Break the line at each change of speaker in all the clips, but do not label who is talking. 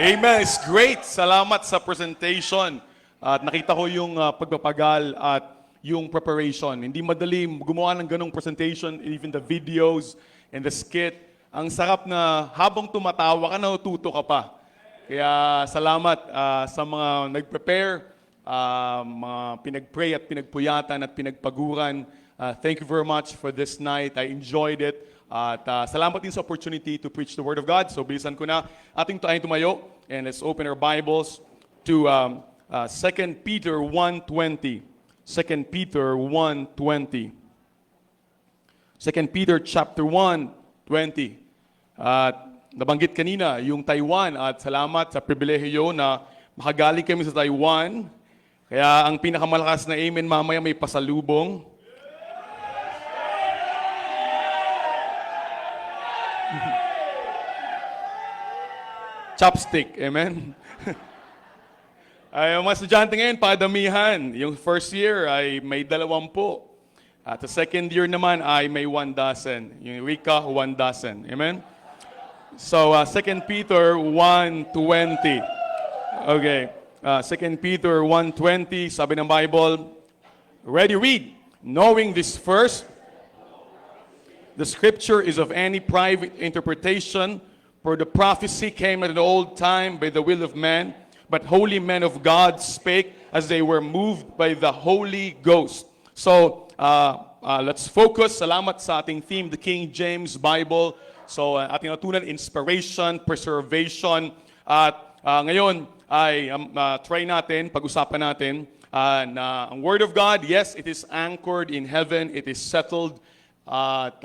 Amen. It's great. Salamat sa presentation. At nakita ko yung pagpapagal at yung preparation. Hindi madali gumawa ng ganong presentation, even the videos and the skit. Ang sarap na habang tumatawa ka, natututo ka pa. Kaya salamat sa mga nag-prepare, mga pinag-pray at pinagpuyatan at pinagpaguran. Thank you very much for this night. I enjoyed it. At salamat din sa opportunity to preach the Word of God. So bilisan ko na ating tayong tumayo and let's open our Bibles to 2 Peter 1:20. 2 Peter 1:20. 2 Peter chapter 1:20. At nabanggit kanina yung Taiwan at salamat sa pribilehiyo na makagaling kami sa Taiwan. Kaya ang pinakamalakas na amen mamaya may pasalubong. Chopstick, amen? Ay, mga estudyante ngayon, padamihan. Yung first year ay may 20. At the second year naman ay may 1 dozen. Yung Rika, 1 dozen. Amen? So, 2 Peter 1:20. Okay. 2 Peter 1:20, sabi ng Bible, ready, read. Knowing this first, the scripture is of any private interpretation, for the prophecy came at an old time by the will of man, but holy men of God spake as they were moved by the Holy Ghost. So, let's focus. Salamat sa ating theme, the King James Bible. So, ating natutunan, inspiration, preservation. At ngayon ay try natin, pag-usapan natin, na ang Word of God, yes, it is anchored in heaven, it is settled. At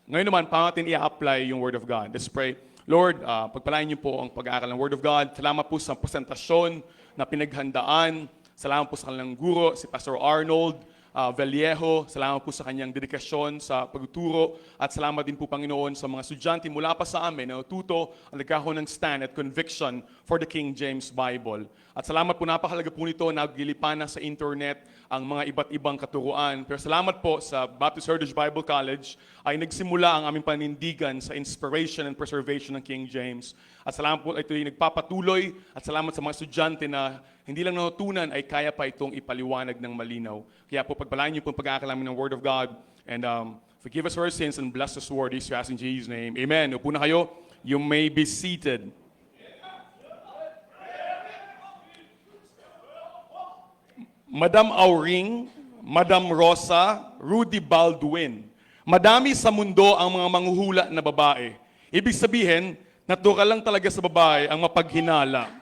ngayon naman, paano natin i-apply yung Word of God? Let's pray. Lord, pagpalain niyo po ang pag-aaral ng Word of God. Salamat po sa presentasyon na pinaghandaan. Salamat po sa kanilang guro, si Pastor Arnold Vallejo. Salamat po sa kanyang dedikasyon sa pagtuturo. At salamat din po, Panginoon, sa mga estudyante mula pa sa amin na natuto ang nagkakaroon ng stand at conviction for the King James Bible. At salamat po, napakalaga po nito, nagilipan na sa internet ang mga iba't ibang katuruan. Pero salamat po sa Baptist Heritage Bible College ay nagsimula ang aming panindigan sa inspiration and preservation ng King James. At salamat po, ito ay nagpapatuloy. At salamat sa mga estudyante na hindi lang natutunan ay kaya pa itong ipaliwanag ng malinaw. Kaya po pagpalain niyo po ang pag-aaral namin ng Word of God. And forgive us our sins and bless us word. This we ask in Jesus' name. Amen. Upo na kayo. You may be seated. Madam Auring, Madam Rosa, Rudy Baldwin. Madami sa mundo ang mga manghuhula na babae. Ibig sabihin, natural lang talaga sa babae ang mapaghinala.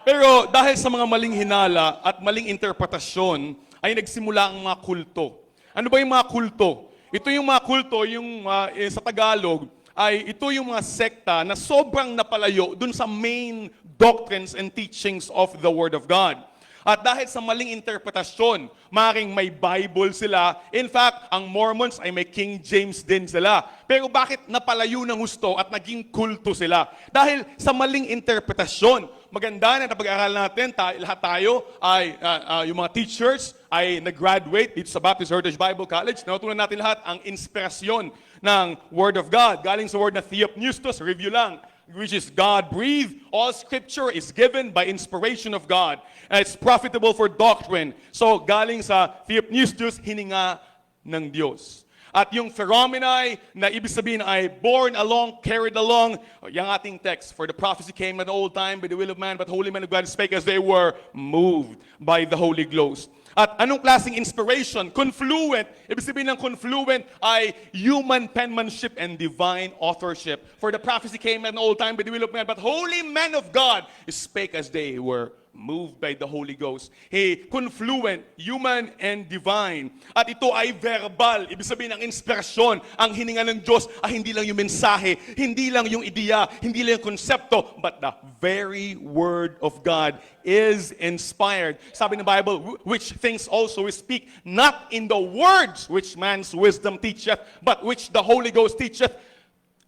Pero dahil sa mga maling hinala at maling interpretasyon, ay nagsimula ang mga kulto. Ano ba yung mga kulto? Ito yung mga kulto, yung sa Tagalog, ay ito yung mga sekta na sobrang napalayo dun sa main doctrines and teachings of the Word of God. At dahil sa maling interpretasyon, maaaring may Bible sila. In fact, ang Mormons ay may King James din sila. Pero bakit napalayo ng husto at naging kulto sila? Dahil sa maling interpretasyon. Maganda na napag-aaral natin, lahat tayo ay, yung mga teachers ay nag-graduate dito sa Baptist Heritage Bible College. Natutunan natin lahat ang inspirasyon ng Word of God. Galing sa word na Theopneustos, review lang, which is God-breathed. All scripture is given by inspiration of God. And it's profitable for doctrine. So, galing sa Theopneustos, hininga ng Diyos. At yung phenomena na ibig sabihin ay born along, carried along, yung ating text, for the prophecy came at the old time by the will of man, but holy men of God spake as they were moved by the Holy Ghost. At anong klaseng inspiration? Confluent. Ibig sabihin ng confluent ay human penmanship and divine authorship. For the prophecy came at an old time by the will of man, but holy men of God spake as they were moved by the Holy Ghost. Confluent, human and divine. At ito ay verbal. Ibig sabihin ng inspirasyon. Ang hininga ng Diyos ay hindi lang yung mensahe, hindi lang yung ideya, hindi lang yung konsepto, but the very Word of God is inspired. Sabi ng Bible, which things also we speak, not in the words which man's wisdom teacheth, but which the Holy Ghost teacheth.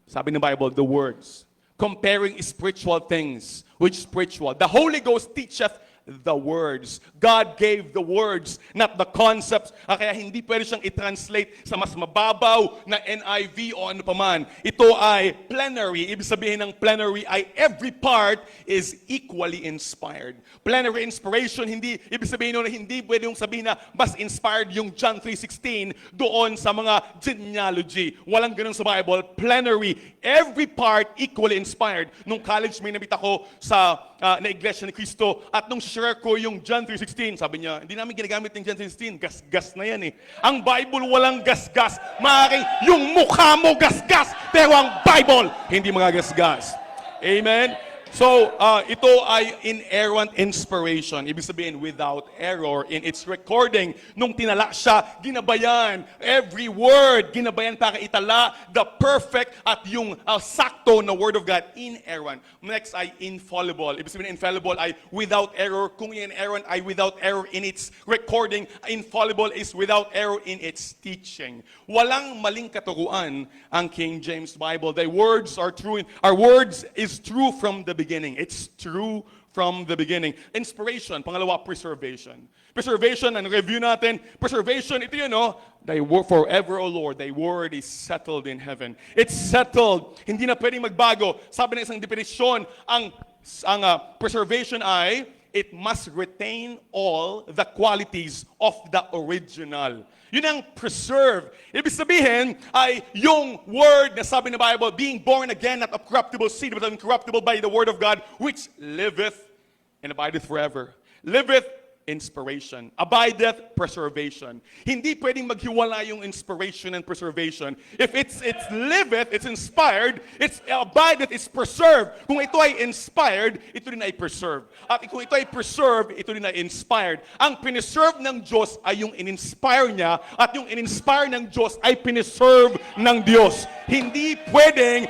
Sabi ng Bible, the words. Comparing spiritual things with spiritual. The Holy Ghost teacheth the words. God gave the words, not the concepts. Kaya hindi pwede siyang i-translate sa mas mababaw na NIV o ano paman. Ito ay plenary. Ibig sabihin ng plenary ay every part is equally inspired. Plenary inspiration, hindi, ibig sabihin nun na hindi pwede yung sabihin na mas inspired yung John 3:16 doon sa mga genealogy. Walang ganun sa Bible. Plenary, every part equally inspired. Nung college may nabita ko sa na Iglesia ni Cristo at nung share ko yung John 3:16, sabi niya, hindi namin ginagamit yung John 3:16, gas-gas na yan eh. Ang Bible walang gas-gas. Maaaring yung mukha mo gas-gas, pero ang Bible hindi mga gas-gas. Amen? So, ito ay inerrant inspiration. Ibig sabihin, without error in its recording. Nung tinala siya, ginabayan. Every word, ginabayan para itala the perfect at yung sakto na Word of God. Inerrant. Next ay infallible. Ibig sabihin, infallible ay without error. Kung inerrant ay without error in its recording, infallible is without error in its teaching. Walang maling katuruan ang King James Bible. The words are true. Our words is true from the beginning. It's true from the beginning. Inspiration. Pangalawa, preservation. Preservation, and review natin. Preservation, ito yun, no? Thy word forever, O Lord, thy word is settled in heaven. It's settled. Hindi na pwedeng magbago. Sabi ng isang definisyon, ang preservation ay, it must retain all the qualities of the original. Yun ang preserve. Ibig sabihin ay yung word na sabi ng Bible, being born again, not of corruptible seed, but incorruptible by the word of God, which liveth and abideth forever. Liveth, inspiration. Abideth, preservation. Hindi pwedeng maghiwala yung inspiration and preservation. If it's liveth, it's inspired, it's abideth, it's preserved. Kung ito ay inspired, ito rin ay preserved. At kung ito ay preserved, ito rin ay inspired. Ang pineserve ng Diyos ay yung in-inspire niya, at yung in-inspire ng Diyos ay pineserve ng Diyos. Hindi pwedeng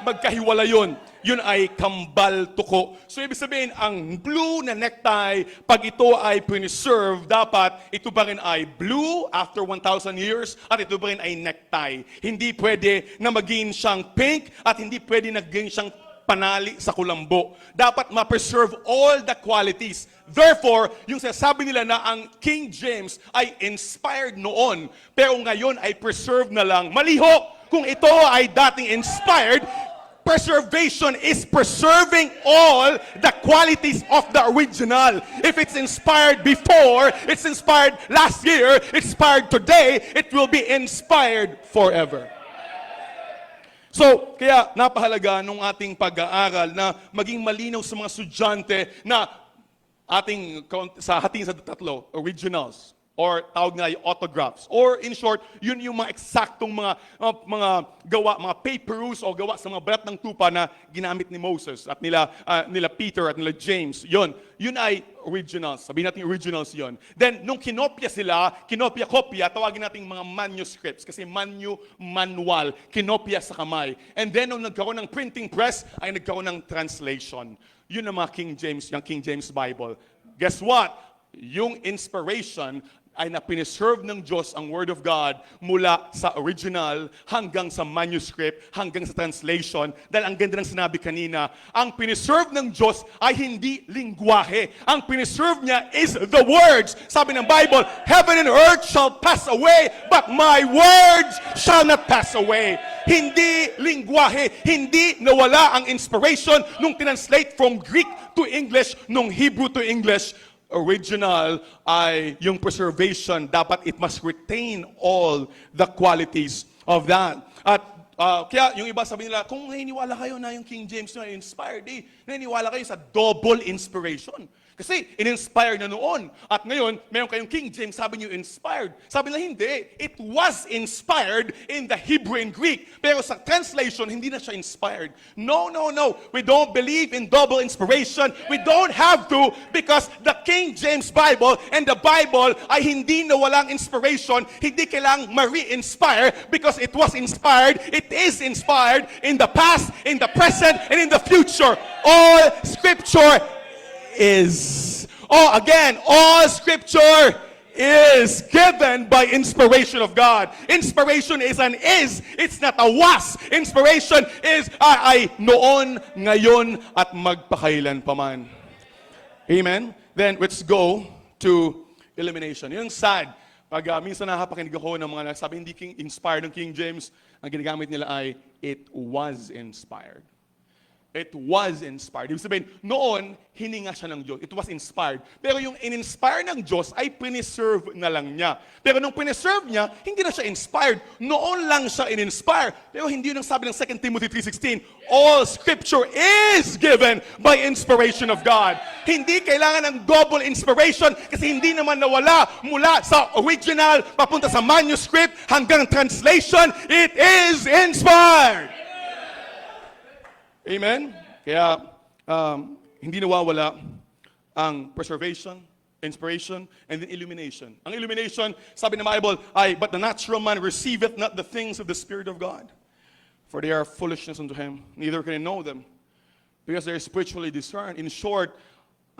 magkahiwala yun. Yun ay kambal tuko. So ibig sabihin, ang blue na necktie, pag ito ay preserve, dapat ito pa rin ay blue after 1,000 years at ito pa rin ay necktie. Hindi pwede na maging siyang pink at hindi pwede na maging siyang panali sa kulambo. Dapat ma-preserve all the qualities. Therefore, yung sinasabi nila na ang King James ay inspired noon, pero ngayon ay preserved na lang. Maliho! Kung ito ay dating inspired, preservation is preserving all the qualities of the original. If it's inspired before, it's inspired last year, inspired today, it will be inspired forever. So, kaya napahalaga nung ating pag-aaral na maging malinaw sa mga estudyante na ating hatiin sa tatlo, originals, or tawag na yung autographs. Or in short, yun yung mga eksaktong mga gawa, mga papyrus o gawa sa mga balat ng tupa na ginamit ni Moses at nila Peter at nila James. Yun ay originals. Sabihin natin originals yun. Then, nung kinopya sila, kinopya-kopya, tawagin natin mga manuscripts. Kasi manual, kinopya sa kamay. And then, nung nagkaroon ng printing press, ay nagkaroon ng translation. Yun ang mga yung King James Bible. Guess what? Yung inspiration ay na piniserve ng Diyos ang Word of God mula sa original hanggang sa manuscript, hanggang sa translation. Dahil ang ganda ng sinabi kanina, ang piniserve ng Diyos ay hindi lingwahe. Ang piniserve niya is the words. Sabi ng Bible, heaven and earth shall pass away, but my words shall not pass away. Hindi lingwahe, hindi nawala ang inspiration nung translate from Greek to English, nung Hebrew to English. Original ay yung preservation, dapat it must retain all the qualities of that. At kaya yung iba sabi nila, kung naniniwala kayo na yung King James na inspired, naniniwala kayo sa double inspiration. Kasi in-inspired na noon. At ngayon, meron kayong King James, sabi niyo inspired. Sabi nila hindi. It was inspired in the Hebrew and Greek. Pero sa translation, hindi na siya inspired. No. We don't believe in double inspiration. We don't have to, because the King James Bible and the Bible ay hindi na walang inspiration. Hindi kailangang ma-re-inspire because it was inspired. It is inspired in the past, in the present, and in the future. All Scripture is. All Scripture is given by inspiration of God. Inspiration is an is. It's not a was. Inspiration is ay noon, ngayon, at magpakailan paman. Amen? Then, let's go to illumination. Yung sad, pag minsan nakapakinig ako ng mga nagsabi, hindi inspired ng King James, ang ginagamit nila ay, it was inspired. It was inspired. Ibig sabihin, noon, hininga siya ng Diyos. It was inspired. Pero yung in-inspire ng Diyos ay piniserve na lang niya. Pero nung piniserve niya, hindi na siya inspired. Noon lang siya in-inspire. Pero hindi yun ang sabi ng 2 Timothy 3:16. All Scripture is given by inspiration of God. Hindi kailangan ng double inspiration kasi hindi naman nawala mula sa original papunta sa manuscript hanggang translation. It is inspired. Amen? Kaya, hindi nawawala ang preservation, inspiration, and then illumination. Ang illumination, sabi ng Bible, ay, but the natural man receiveth not the things of the Spirit of God, for they are foolishness unto him, neither can he know them, because they are spiritually discerned. In short,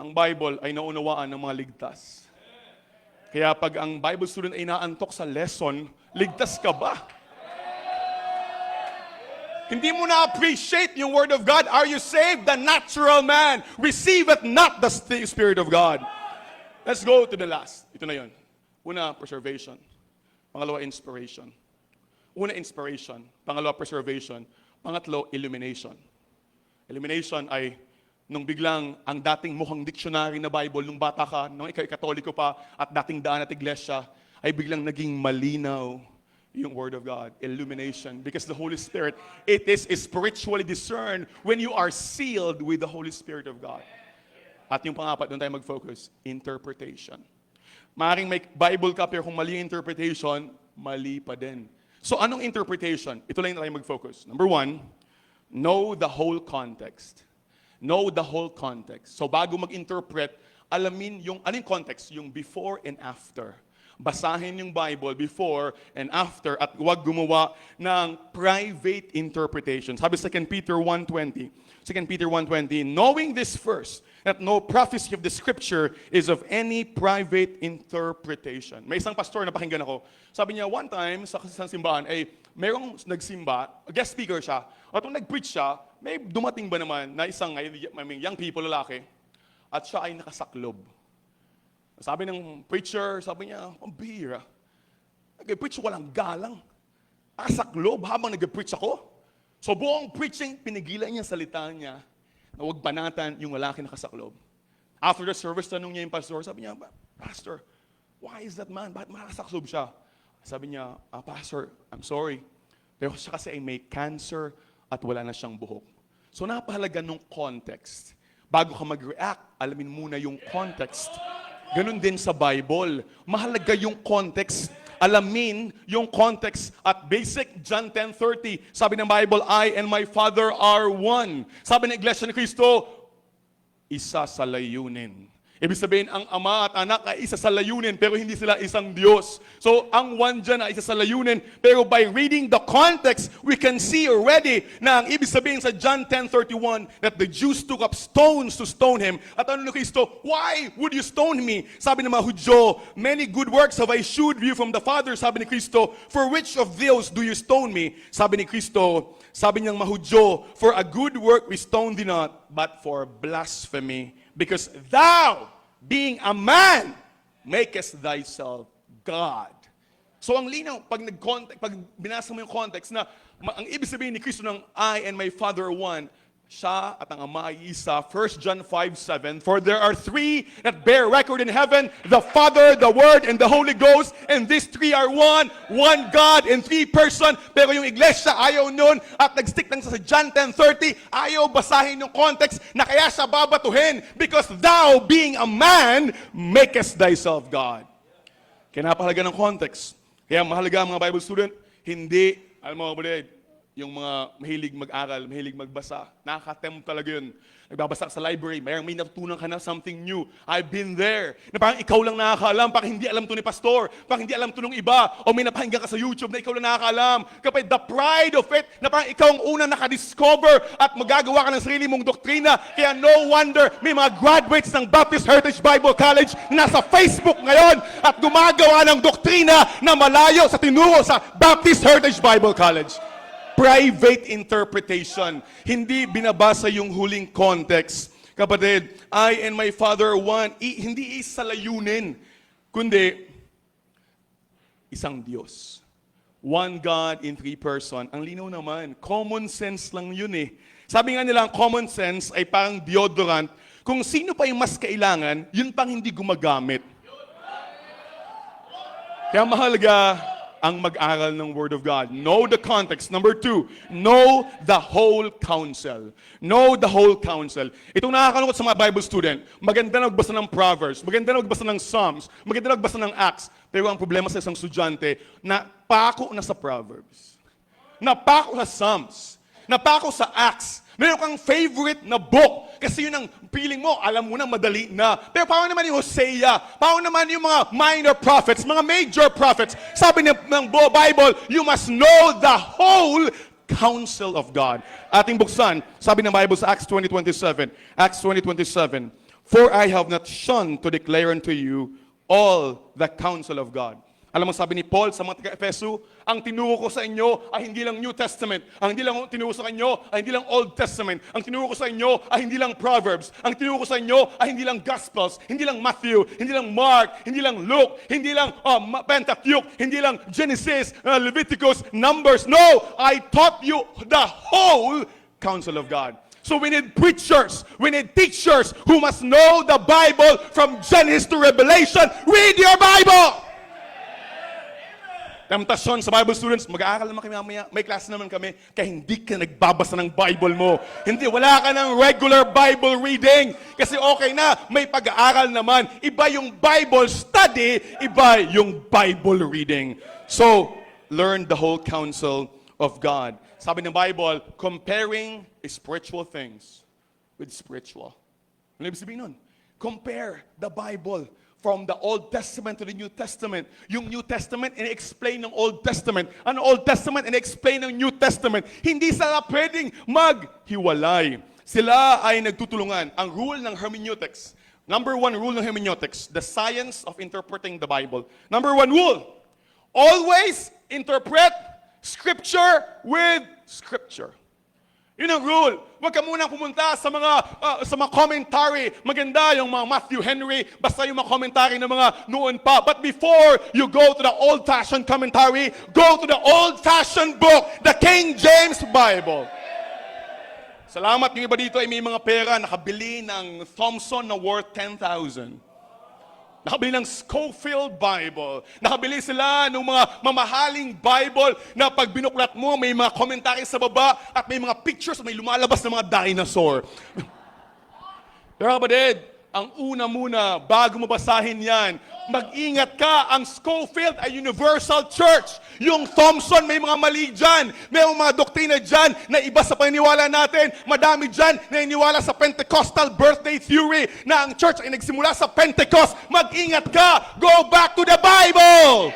ang Bible ay naunawaan ng mga ligtas. Kaya pag ang Bible student ay naantok sa lesson, ligtas ka ba? Hindi mo na-appreciate yung Word of God. Are you saved? The natural man receiveth not the Spirit of God. Let's go to the last. Ito na yun. Una, preservation. Pangalawa, inspiration. Una, inspiration. Pangalawa, preservation. Pangatlo, illumination. Illumination ay nung biglang ang dating mukhang dictionary na Bible, nung bata ka, nung ikaw katoliko pa, at dating daan at iglesia, ay biglang naging malinaw yung Word of God, illumination. Because the Holy Spirit, it is spiritually discerned when you are sealed with the Holy Spirit of God. At yung pangapat, doon tayo mag-focus, interpretation. Maaaring may Bible ka, pero kung mali yung interpretation, mali pa din. So anong interpretation? Ito lang tayo mag-focus. Number one, know the whole context. Know the whole context. So bago mag-interpret, alamin yung, anong context? Yung before and after. Basahin yung Bible before and after at huwag gumawa ng private interpretation. Sabi 2 Peter 1:20. 2 Peter 1:20, knowing this first, that no prophecy of the Scripture is of any private interpretation. May isang pastor na pakinggan ako. Sabi niya, one time sa simbahan, mayroong nagsimba, guest speaker siya. At nung nag-preach siya, may dumating ba naman na isang young people, lalaki, at siya ay nakasaklob. Sabi ng preacher, sabi niya, ang bihira. Nag-preach walang galang. Asaklob habang nag-preach ako. So buong preaching, pinigilan niya salita niya na huwag banatan yung lalaki na kasaklob. After the service, tanong niya yung pastor, sabi niya, Pastor, why is that man? Bakit makasaklob siya? Sabi niya, Pastor, I'm sorry. Pero siya kasi ay may cancer at wala na siyang buhok. So napahalaga nung context. Bago ka mag-react, alamin muna yung context. Ganun din sa Bible. Mahalaga yung context. Alamin yung context. At basic, John 10:30, sabi ng Bible, I and my Father are one. Sabi ng Iglesia ni Cristo, isa sa layunin. Ibig sabihin, ang Ama at Anak ay isa sa layunin, pero hindi sila isang Diyos. So, ang one dyan ay isa sa layunin, pero by reading the context, we can see already na ang ibig sabihin sa John 10:31, that the Jews took up stones to stone him. At ano ni Cristo, why would you stone me? Sabi ng mga Hudyo, many good works have I shewed you from the Father. Sabi ni Cristo, for which of those do you stone me? Sabi ni Cristo, sabi niyang mahudyo, for a good work we stone thee not, but for blasphemy. Because thou, being a man, makest thyself God. So ang linaw, pag binasa mo yung context na, ang ibig sabihin ni Kristo ng I and my Father are one, siya at ang Ama ay isa. 1 John 5:7, for there are three that bear record in heaven, the Father, the Word, and the Holy Ghost, and these three are one God in three person. Pero yung iglesia ayaw nun at nag-stick lang sa John 10:30, ayaw basahin yung context na kaya siya babatuhin, because thou being a man makest thyself God. Kaya napahalaga ng context. Kaya mahalaga mga Bible student, hindi, alam mo mga yung mga mahilig mag-aral, mahilig magbasa. Nakaka-tempt talaga yun. Nagbabasa ka sa library, may natutunan ka na something new. I've been there. Na parang ikaw lang nakakaalam, parang hindi alam to ni pastor, parang hindi alam to ng iba, o may napahinggan ka sa YouTube na ikaw lang nakakaalam. Kapag the pride of it, na parang ikaw ang unang nakadiscover at magagawa ka ng sarili mong doktrina. Kaya no wonder, may mga graduates ng Baptist Heritage Bible College na nasa Facebook ngayon at gumagawa ng doktrina na malayo sa tinuro sa Baptist Heritage Bible College. Private interpretation. Hindi binabasa yung huling context. Kapatid, I and my Father are one. Hindi isa layunin, kundi isang Diyos. One God in three person. Ang linaw naman, common sense lang yun eh. Sabi nga nila, ang common sense ay parang deodorant. Kung sino pa yung mas kailangan, yun pang hindi gumagamit. Kaya mahalaga ang mag-aral ng Word of God. Know the context. Number 2, know the whole counsel. Know the whole counsel. Itong nakakalungkot sa mga Bible student, maganda na magbasa ng Proverbs, maganda na magbasa ng Psalms, maganda na magbasa ng Acts. Pero ang problema sa isang estudyante, napako na sa Proverbs, napako sa Psalms, napako sa Acts. Meron kang favorite na book. Kasi yun ang feeling mo, alam mo na, madali na. Pero paano naman yung Hosea? Paano naman yung mga minor prophets, mga major prophets? Sabi ng Bible, you must know the whole counsel of God. Ating buksan, sabi ng Bible sa Acts 20:27. Acts 20:27. For I have not shunned to declare unto you all the counsel of God. Alam mo sabi ni Paul sa mga taga-Efeso, ang tinuro ko sa inyo ay hindi lang New Testament. Ang hindi lang tinuro sa inyo ay hindi lang Old Testament. Ang tinuro ko sa inyo ay hindi lang Proverbs. Ang tinuro ko sa inyo ay hindi lang Gospels, hindi lang Matthew, hindi lang Mark, hindi lang Luke, hindi lang Pentateuch, hindi lang Genesis, Leviticus, Numbers. No! I taught you the whole counsel of God. So we need preachers, we need teachers who must know the Bible from Genesis to Revelation. Read your Bible! Temptasyon sa Bible students, mag-aaral naman kami mamaya, may klase naman kami, kaya hindi ka nagbabasa ng Bible mo. Hindi, wala ka ng regular Bible reading. Kasi okay na, may pag-aaral naman. Iba yung Bible study, iba yung Bible reading. So, learn the whole counsel of God. Sabi ng Bible, comparing spiritual things with spiritual. Ano ibig sabihin nun? Compare the Bible from the Old Testament to the New Testament. Yung New Testament, in-explain ng Old Testament. Ang Old Testament, in-explain ng New Testament. Hindi sila pwedeng maghiwalay. Sila ay nagtutulungan. Ang rule ng hermeneutics. Number 1 rule ng hermeneutics, the science of interpreting the Bible. Number 1 rule, always interpret Scripture with Scripture. Yun ang rule. Huwag ka munang pumunta sa mga commentary. Maganda yung mga Matthew Henry, basta yung mga commentary ng mga noon pa. But before you go to the old-fashioned commentary, go to the old-fashioned book, the King James Bible. Salamat, yung iba dito ay may mga pera, nakabili ng Thompson na worth 10,000. Nakabili ng Scofield Bible. Nakabili sila ng mga mamahaling Bible na pag binuklat mo, may mga komentary sa baba at may mga pictures, may lumalabas na mga dinosaur. Pero kapatid, ang una muna, bago mo basahin yan, mag-ingat ka, ang Scofield ay Universal Church. Yung Thompson, may mga mali dyan. May mga doktrina dyan na iba sa paniniwala natin. Madami dyan na iniwala sa Pentecostal birthday theory na ang church ay nagsimula sa Pentecost. Mag-ingat ka. Go back to the Bible.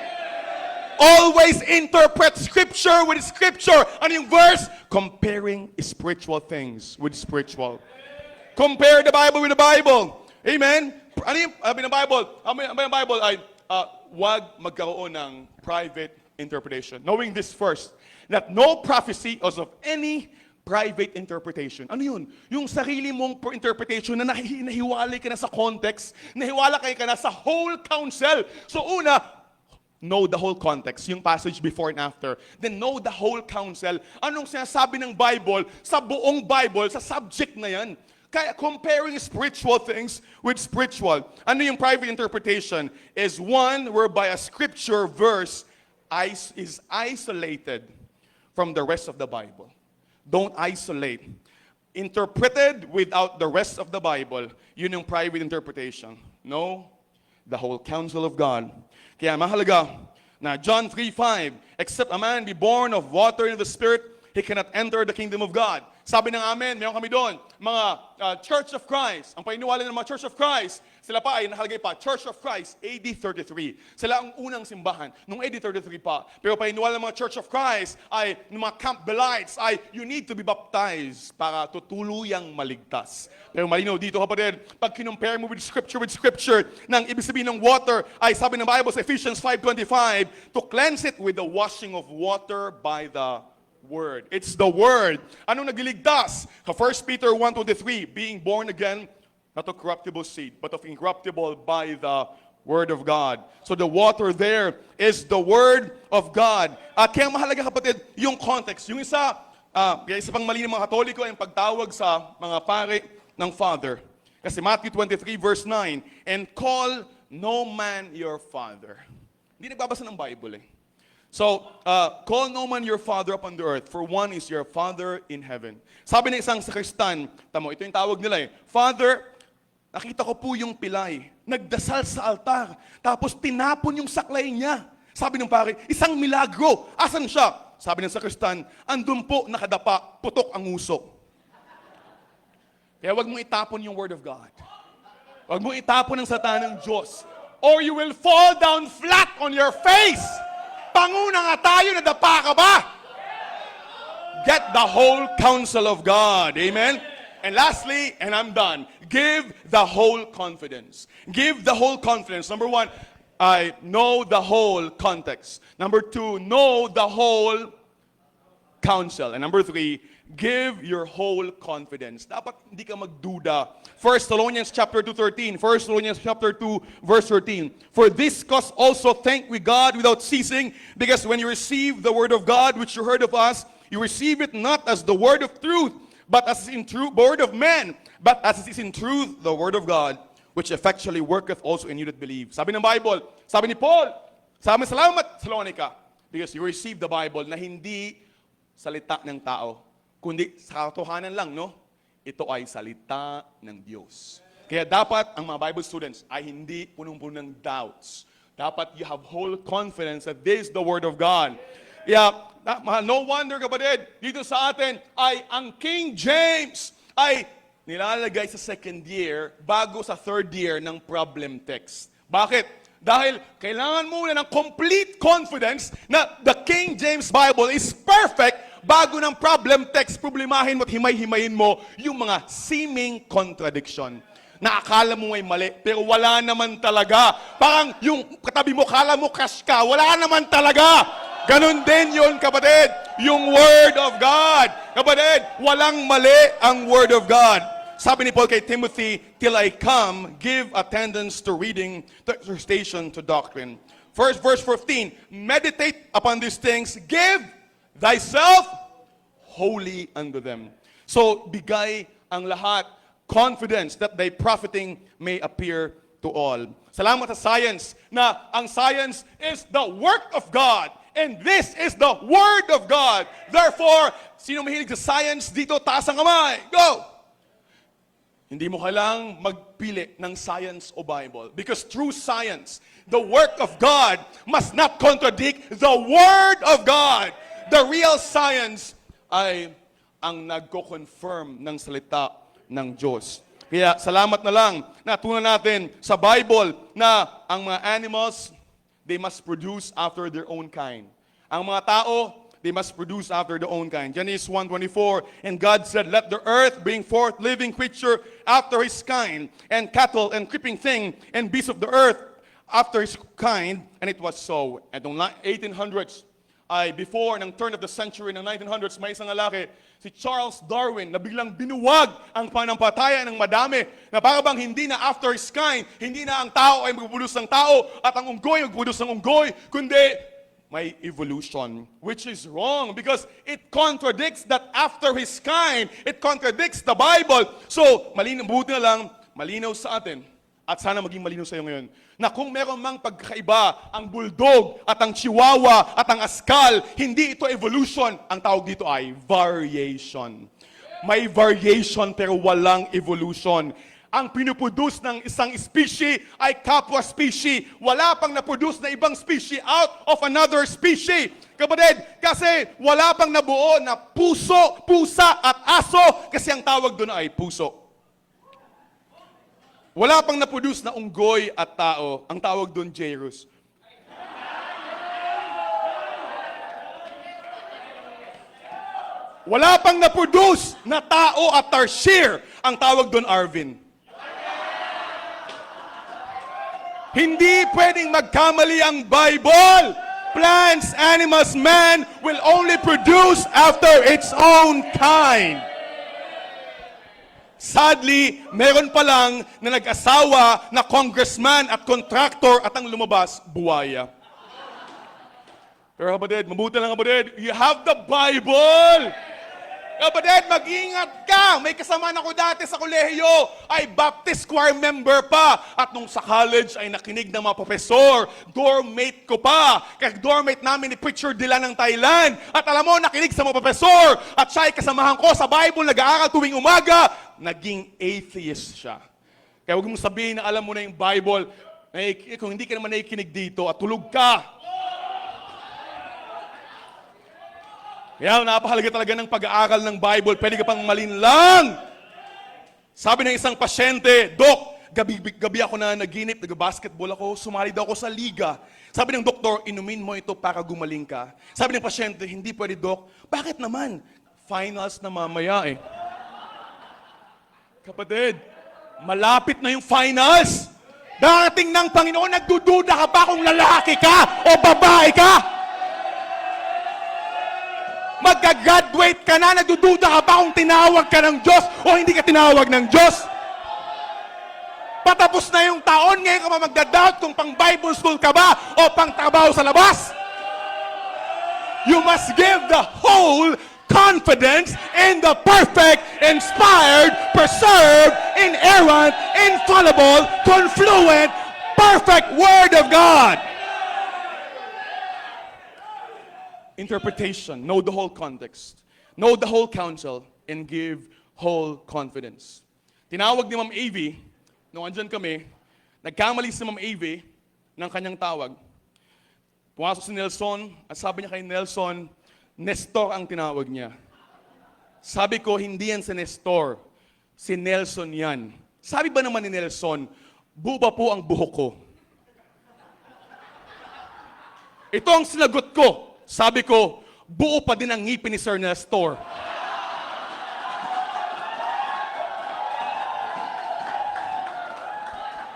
Always interpret Scripture with Scripture. Ano yung verse? Comparing spiritual things with spiritual. Compare the Bible with the Bible. Amen? Ano yung sabi ng Bible? Ang Bible ay wag magkaroon ng private interpretation. Knowing this first, that no prophecy is of any private interpretation. Ano yun? Yung sarili mong interpretation na nahiwalay ka na sa context, nahiwalay ka na sa whole counsel. So una, know the whole context, yung passage before and after. Then know the whole counsel. Anong sinasabi ng Bible sa buong Bible, sa subject na yan? Kaya comparing spiritual things with spiritual. Ano yung private interpretation? Is one whereby a scripture verse is isolated from the rest of the Bible. Don't isolate. Interpreted without the rest of the Bible, yun yung private interpretation. No, the whole counsel of God. Kaya mahalaga na John 3:5, except a man be born of water and of the Spirit, he cannot enter the kingdom of God. Sabi ng amen, meron kami doon, mga Church of Christ. Ang paniniwala ng mga Church of Christ, sila pa ay nakalagay pa, Church of Christ, AD 33. Sila ang unang simbahan, nung AD 33 pa. Pero paniniwala ng mga Church of Christ ay, ng mga Campbellites, ay you need to be baptized para tutuluyang maligtas. Pero malinaw dito kapatid, pag kinumpare mo with Scripture, nang ibig sabihin ng water, ay sabi ng Bible sa Ephesians 5:25, to cleanse it with the washing of water by the Word. It's the Word. Anong nagliligtas? Sa 1 Peter 1:23, being born again, not of corruptible seed, but of incorruptible by the Word of God. So the water there is the Word of God. At kaya mahalaga kapatid, yung context. Yung isa, kaya isa pang mali ng mga Katoliko ay ang pagtawag sa mga pare ng Father. Kasi Matthew 23 verse 9, and call no man your father. Hindi nagbabasa ng Bible eh. So, call no man your father upon the earth, for one is your Father in heaven. Sabi ng isang sakristan, tamo, ito yung tawag nila eh, Father, nakita ko po yung pilay, nagdasal sa altar, tapos tinapon yung saklay niya. Sabi ng pare, isang milagro, asan siya? Sabi ng sakristan, andun po nakadapa, putok ang uso. Kaya wag mong itapon yung Word of God. Wag mong itapon ang salita ng Diyos. Or you will fall down flat on your face. Panguna nga tayo, nadapa ka ba? Get the whole counsel of God. Amen? And lastly, and I'm done, give the whole confidence. Give the whole confidence. Number one, I know the whole context. Number two, know the whole counsel. And number three, give your whole confidence. Dapat hindi ka magduda. 1 Thessalonians chapter 2:13. 1 Thessalonians chapter 2 verse 13. For this cause also thank we God without ceasing, because when you receive the word of God which you heard of us, you receive it not as the word of truth, but as in truth word of man, but as it is in truth the word of God, which effectually worketh also in you that believe. Sabi ng Bible, sabi ni Paul, sabi salamat Thessalonica, because you received the Bible na hindi salita ng tao, kundi sa katotohanan lang, no? Ito ay salita ng Diyos. Kaya dapat ang mga Bible students ay hindi punong-puno ng doubts. Dapat you have whole confidence that this is the Word of God. Yeah, no wonder kapatid, dito sa atin ay ang King James ay nilalagay sa second year bago sa third year ng problem text. Bakit? Dahil kailangan muna ng complete confidence na the King James Bible is perfect bago ng problem text, problemahin mo at himay-himayin mo yung mga seeming contradiction. Na akala mo ay mali, pero wala naman talaga. Parang yung katabi mo, akala mo crush ka, wala naman talaga. Ganon din yun, kapatid. Yung Word of God. Kapatid, walang mali ang Word of God. Sabi ni Paul kay Timothy, till I come, give attendance to reading, to exhortation, to doctrine. First, verse 15, meditate upon these things, give thyself wholly unto them. So, bigay ang lahat, confidence that thy profiting may appear to all. Salamat sa science, na ang science is the work of God. And this is the Word of God. Therefore, sino mahilig sa science dito, taas ang kamay. Go! Hindi mo kailangang magpili ng science o Bible. Because through science, the work of God must not contradict the Word of God. The real science ay ang nagko-confirm ng salita ng Diyos. Kaya salamat na lang na tunan natin sa Bible na ang mga animals, they must produce after their own kind. Ang mga tao, they must produce after their own kind. Genesis 1:24, and God said, let the earth bring forth living creature after his kind, and cattle and creeping thing, and beasts of the earth after his kind, and it was so. And noong 1800s, ay before ng turn of the century ng 1900s, may isang lalaki, si Charles Darwin, na biglang binuwag ang panampatayan ng madami, na para bang hindi na after his kind, hindi na ang tao ay magpupulos ng tao at ang unggoy magpupulos ng unggoy, kundi may evolution, which is wrong because it contradicts that after his kind, it contradicts the Bible. So, buti na lang, malinaw sa atin, at sana maging malinaw sa iyo ngayon, na kung meron mang pagkaiba ang bulldog at ang chihuahua at ang askal, hindi ito evolution. Ang tawag dito ay variation. May variation pero walang evolution. Ang pinuproduce ng isang species ay kapwa species. Wala pang naproduce na ibang species out of another species. Kapatid, kasi wala pang nabuo na puso, pusa at aso kasi ang tawag doon ay puso. Wala pang na-produce na unggoy at tao. Ang tawag doon, Jairus. Wala pang na-produce na tao at tarsier. Ang tawag doon, Arvin. Hindi pwedeng magkamali ang Bible. Plants, animals, man will only produce after its own kind. Sadly, meron pa lang na nag-asawa na congressman at contractor at ang lumabas, buwaya. Pero kapatid, mabuti lang kapatid, you have the Bible! Kapatid, mag-ingat ka! May kasama na ko dati sa kolehiyo, ay Baptist choir member pa. At nung sa college ay nakinig ng mga profesor, dormmate ko pa. Kaya dormmate namin ni Preacher Dila ng Thailand. At alam mo, nakinig sa mga profesor. At siya ay kasamahan ko sa Bible, nag-aaral tuwing umaga. Naging atheist siya. Kaya huwag mong sabihin na alam mo na yung Bible. Kung hindi ka naman nakikinig dito at tulog ka, kaya napakahalaga talaga ng pag-aaral ng Bible. Pwede ka pang malinlang. Sabi ng isang pasyente, Dok, gabi ako na naginip, nag-basketball ako, sumali daw ako sa liga. Sabi ng doktor, inumin mo ito para gumaling ka. Sabi ng pasyente, hindi pwede, Dok. Bakit naman? Finals na mamaya eh. Kapatid, malapit na yung finals. Darating ng Panginoon, nagdududa ka ba kung lalaki ka o babae ka? Magka-graduate ka na, nagdududa ka ba kung tinawag ka ng Diyos o hindi ka tinawag ng Diyos? Patapos na yung taon, ngayon ka magdadoubt kung pang Bible school ka ba o pang trabaho sa labas? You must give the whole confidence in the perfect, inspired, preserved, inerrant, infallible, confluent, perfect Word of God. Interpretation, know the whole context, know the whole counsel, and give whole confidence. Tinawag ni Ma'am AV, nung andyan kami, nagkamali si Ma'am AV ng kanyang tawag. Pumasok si Nelson, at sabi niya kay Nelson, Nestor ang tinawag niya. Sabi ko, hindi yan si Nestor, si Nelson yan. Sabi ba naman ni Nelson, buba po ang buhok ko. Ito ang sinagot ko. Sabi ko, buo pa din ang ngipin ni Sir Nestor.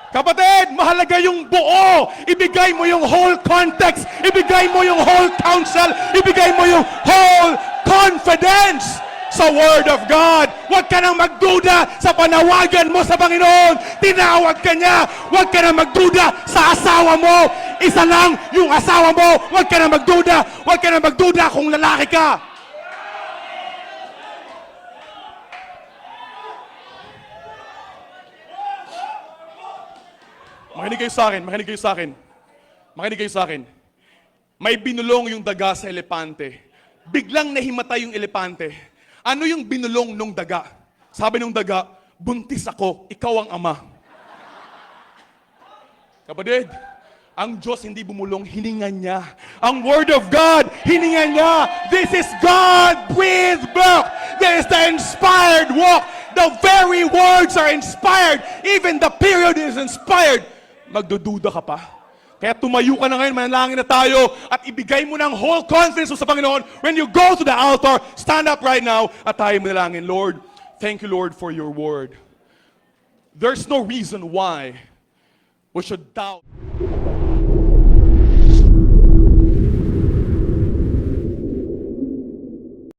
Kapatid, mahalaga yung buo. Ibigay mo yung whole context. Ibigay mo yung whole counsel. Ibigay mo yung whole confidence sa Word of God. Huwag ka nang magduda sa panawagan mo sa Panginoon. Tinawag ka niya. Huwag ka nang magduda sa asawa mo. Isa lang yung asawa mo. Huwag ka nang magduda. Huwag ka nang magduda kung lalaki ka. Makinig kayo sa akin. Makinig kayo sa akin. Makinig kayo sa akin. May binulong yung daga sa elepante. Biglang nahimatay yung elepante. Ano yung binulong nung daga? Sabi nung daga, buntis ako, ikaw ang ama. Kapatid, ang Diyos hindi bumulong, hininga niya. Ang Word of God, hininga niya. This is God-breathed book. This is the inspired walk. The very words are inspired. Even the period is inspired. Magdududa ka pa? Kaya tumayo ka na ngayon, manalangin na tayo at ibigay mo ng whole confidence mo sa Panginoon. When you go to the altar, stand up right now at tayo manalangin. Lord, thank you, Lord, for your word. There's no reason why we should doubt.